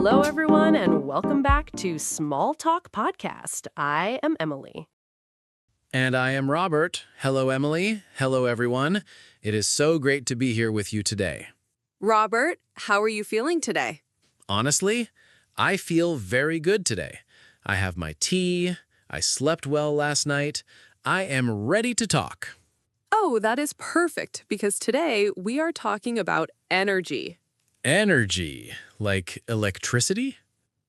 Hello, everyone, and welcome back to Small Talk Podcast. I am Emily. And I am Robert. Hello, Emily. Hello, everyone. It is so great to be here with you today. Robert, how are you feeling today? Honestly, I feel very good today. I have my tea. I slept well last night. I am ready to talk. Oh, that is perfect, because today we are talking about energy. Energy, like electricity?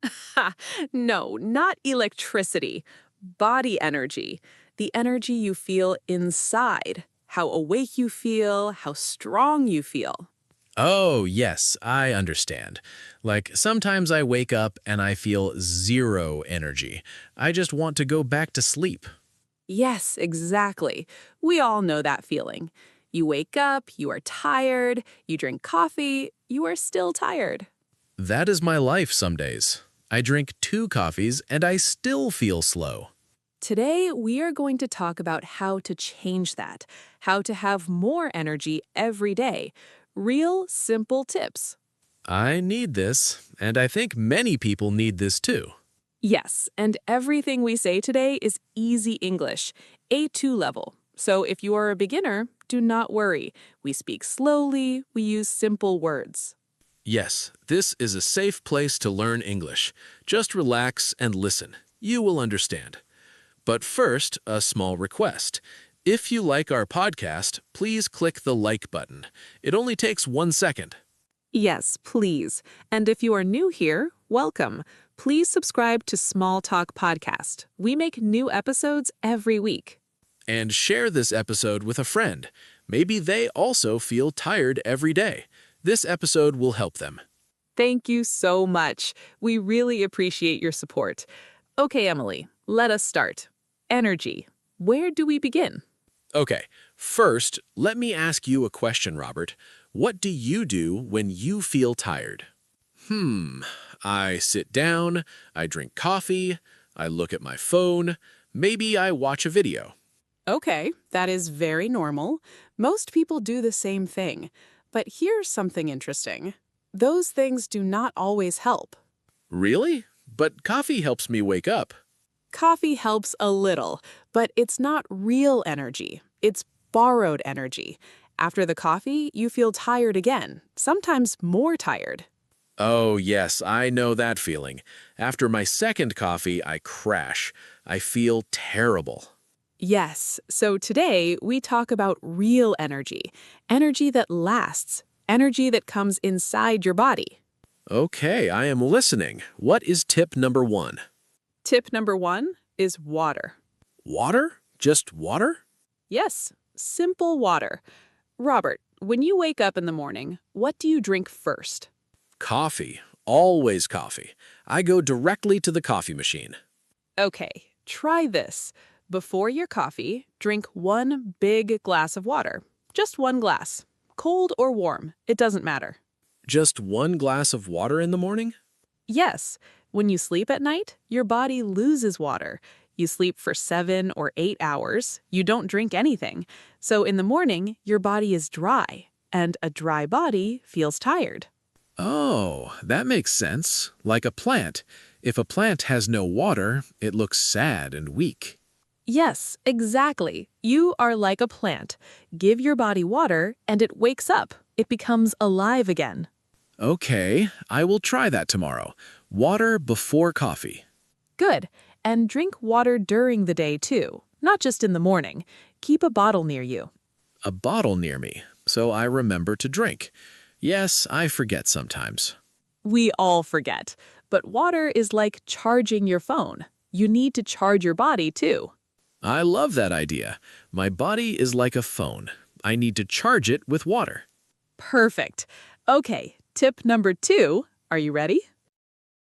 Ha! No, not electricity. Body energy. The energy you feel inside. How awake you feel, how strong you feel. Oh, yes, I understand. Like, sometimes I wake up and I feel zero energy. I just want to go back to sleep. Yes, exactly. We all know that feeling. You wake up, you are tired, you drink coffee, you are still tired. That is my life some days. I drink 2 coffees and I still feel slow. Today, we are going to talk about how to change that, how to have more energy every day. Real, simple tips. I need this, and I think many people need this too. Yes, and everything we say today is easy English, A2 level. So if you are a beginner, do not worry. We speak slowly, we use simple words. Yes, this is a safe place to learn English. Just relax and listen. You will understand. But first, a small request. If you like our podcast, please click the like button. It only takes 1 second. Yes, please. And if you are new here, welcome. Please subscribe to Small Talk Podcast. We make new episodes every week. And share this episode with a friend. Maybe they also feel tired every day. This episode will help them. Thank you so much. We really appreciate your support. Okay, Emily, let us start. Energy. Where do we begin? Okay, first, let me ask you a question, Robert. What do you do when you feel tired? I sit down, I drink coffee, I look at my phone, maybe I watch a video. Okay, that is very normal. Most people do the same thing. But here's something interesting. Those things do not always help. Really? But coffee helps me wake up. Coffee helps a little, but it's not real energy. It's borrowed energy. After the coffee, you feel tired again, sometimes more tired. Oh, yes, I know that feeling. After my second coffee, I crash. I feel terrible. Yes, so today we talk about real energy, energy that lasts, energy that comes inside your body. Okay, I am listening. What is tip number 1? Tip number 1 is water. Water? Just water? Yes, simple water. Robert, when you wake up in the morning, what do you drink first? Coffee. Always coffee. I go directly to the coffee machine. Okay, try this. Before your coffee, drink 1 big glass of water. Just 1 glass. Cold or warm, it doesn't matter. Just 1 glass of water in the morning? Yes, when you sleep at night, your body loses water. You sleep for 7 or 8 hours. You don't drink anything. So in the morning, your body is dry, and a dry body feels tired. Oh, that makes sense. Like a plant. If a plant has no water, it looks sad and weak. Yes, exactly. You are like a plant. Give your body water, and it wakes up. It becomes alive again. Okay, I will try that tomorrow. Water before coffee. Good. And drink water during the day, too. Not just in the morning. Keep a bottle near you. A bottle near me, so I remember to drink. Yes, I forget sometimes. We all forget. But water is like charging your phone. You need to charge your body, too. I love that idea. My body is like a phone. I need to charge it with water. Perfect. Okay, tip number 2. Are you ready?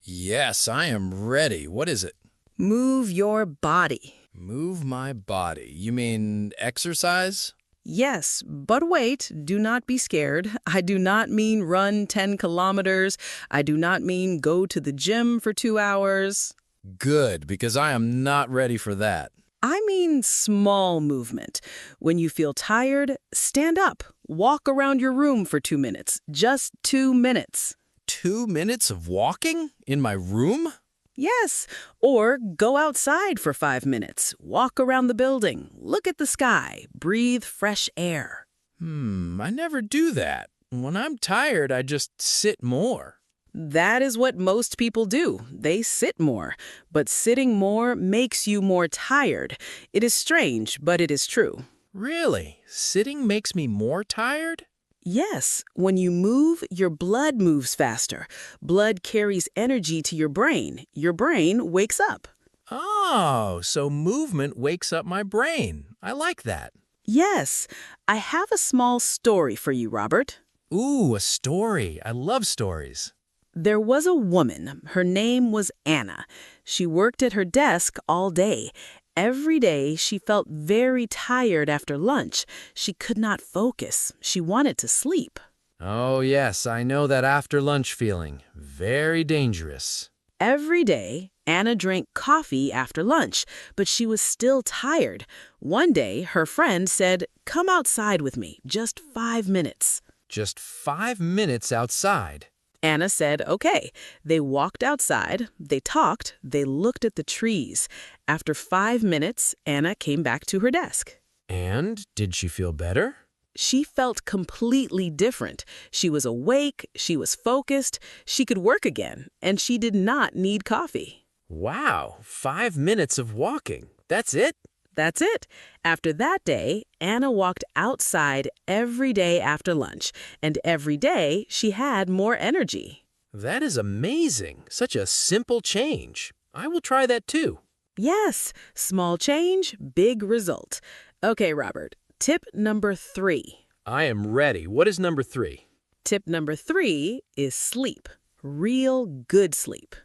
Yes, I am ready. What is it? Move your body. Move my body. You mean exercise? Yes, but wait, do not be scared. I do not mean run 10 kilometers. I do not mean go to the gym for 2 hours. Good, because I am not ready for that. I mean small movement. When you feel tired, stand up. Walk around your room for 2 minutes. Just 2 minutes. 2 minutes of walking in my room? Yes, or go outside for 5 minutes. Walk around the building, look at the sky, breathe fresh air. I never do that. When I'm tired, I just sit more. That is what most people do. They sit more. But sitting more makes you more tired. It is strange, but it is true. Really? Sitting makes me more tired? Yes, when you move, your blood moves faster. Blood carries energy to your brain. Your brain wakes up. Oh, so movement wakes up my brain. I like that. Yes, I have a small story for you, Robert. Ooh, a story. I love stories. There was a woman. Her name was Anna. She worked at her desk all day. Every day, she felt very tired after lunch. She could not focus. She wanted to sleep. Oh, yes, I know that after lunch feeling. Very dangerous. Every day, Anna drank coffee after lunch, but she was still tired. One day, her friend said, "Come outside with me, just 5 minutes." Just 5 minutes outside. Anna said, okay. They walked outside, they talked, they looked at the trees. After 5 minutes, Anna came back to her desk. And did she feel better? She felt completely different. She was awake, she was focused, she could work again, and she did not need coffee. Wow, 5 minutes of walking. That's it? That's it. After that day, Anna walked outside every day after lunch, and every day she had more energy. That is amazing. Such a simple change. I will try that too. Yes, small change, big result. Okay, Robert, tip number 3. I am ready. What is number 3? Tip number 3 is sleep. Real good sleep.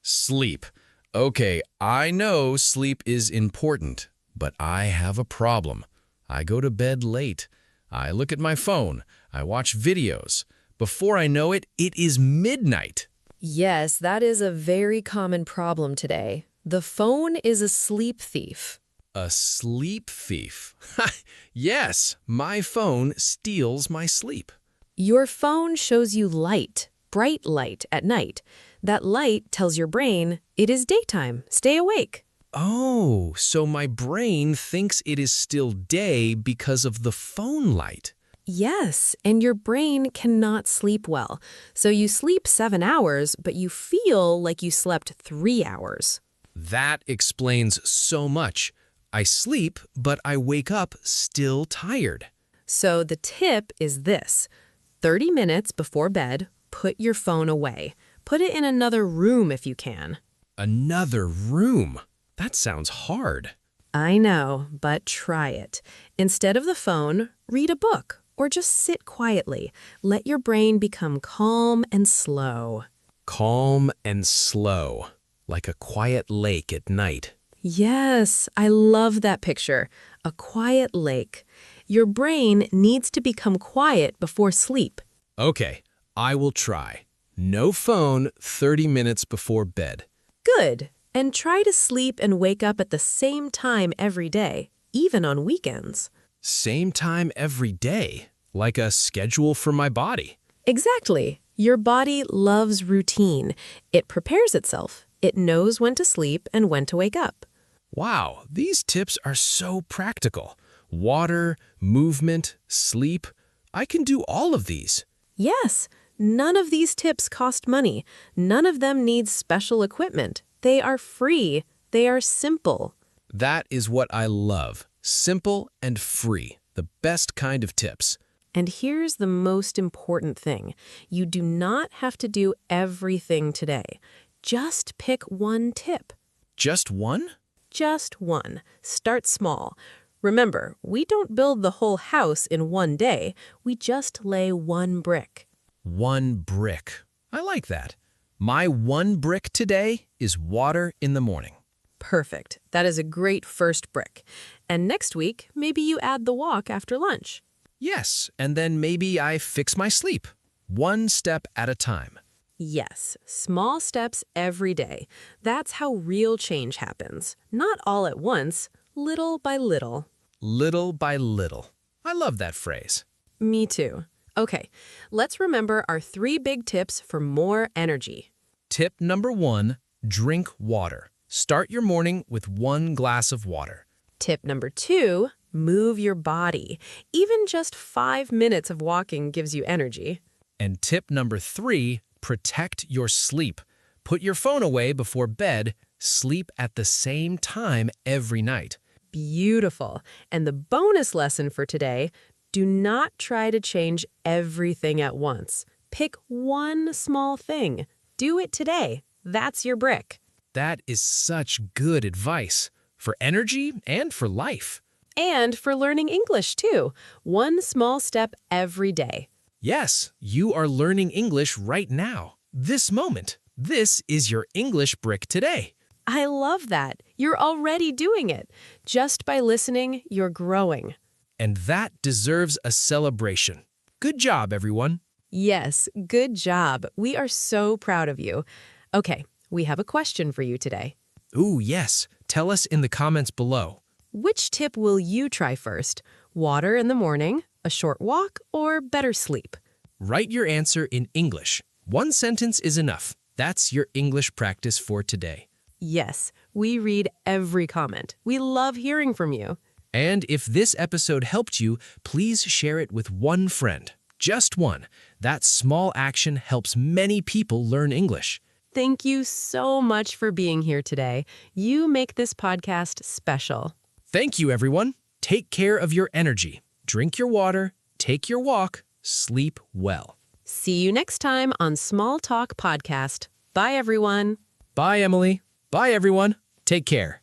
Sleep. Okay, I know sleep is important, but I have a problem. I go to bed late. I look at my phone. I watch videos. Before I know it, it is midnight. Yes, that is a very common problem today. The phone is a sleep thief. A sleep thief. Yes, my phone steals my sleep. Your phone shows you light, bright light at night. That light tells your brain, it is daytime, stay awake. Oh, so my brain thinks it is still day because of the phone light. Yes, and your brain cannot sleep well. So you sleep 7 hours, but you feel like you slept 3 hours. That explains so much. I sleep, but I wake up still tired. So the tip is this. 30 minutes before bed, put your phone away. Put it in another room if you can. Another room? That sounds hard. I know, but try it. Instead of the phone, read a book or just sit quietly. Let your brain become calm and slow. Calm and slow, like a quiet lake at night. Yes, I love that picture. A quiet lake. Your brain needs to become quiet before sleep. Okay, I will try. No phone 30 minutes before bed. Good. And try to sleep and wake up at the same time every day, even on weekends. Same time every day, like a schedule for my body. Exactly. Your body loves routine. It prepares itself. It knows when to sleep and when to wake up. Wow, these tips are so practical. Water, movement, sleep. I can do all of these. Yes, none of these tips cost money. None of them need special equipment. They are free. They are simple. That is what I love. Simple and free. The best kind of tips. And here's the most important thing. You do not have to do everything today. Just pick one tip. Just one? Just one. Start small. Remember, we don't build the whole house in one day. We just lay one brick. One brick. I like that. My one brick today is water in the morning. Perfect. That is a great first brick. And next week, maybe you add the walk after lunch. Yes, and then maybe I fix my sleep. One step at a time. Yes, small steps every day. That's how real change happens. Not all at once, little by little. Little by little. I love that phrase. Me too. Okay, let's remember our 3 big tips for more energy. Tip number 1, drink water. Start your morning with 1 glass of water. Tip number 2, move your body. Even just 5 minutes of walking gives you energy. And tip number 3, protect your sleep. Put your phone away before bed. Sleep at the same time every night. Beautiful. And the bonus lesson for today, do not try to change everything at once. Pick one small thing. Do it today. That's your brick. That is such good advice for energy and for life. And for learning English, too. One small step every day. Yes, you are learning English right now. This moment. This is your English brick today. I love that. You're already doing it. Just by listening, you're growing. And that deserves a celebration. Good job, everyone. Yes, good job. We are so proud of you. Okay, we have a question for you today. Ooh, yes. Tell us in the comments below. Which tip will you try first? Water in the morning, a short walk, or better sleep? Write your answer in English. 1 sentence is enough. That's your English practice for today. Yes, we read every comment. We love hearing from you. And if this episode helped you, please share it with 1 friend. Just 1. That small action helps many people learn English. Thank you so much for being here today. You make this podcast special. Thank you, everyone. Take care of your energy. Drink your water, take your walk, sleep well. See you next time on Small Talk Podcast. Bye, everyone. Bye, Emily. Bye, everyone. Take care.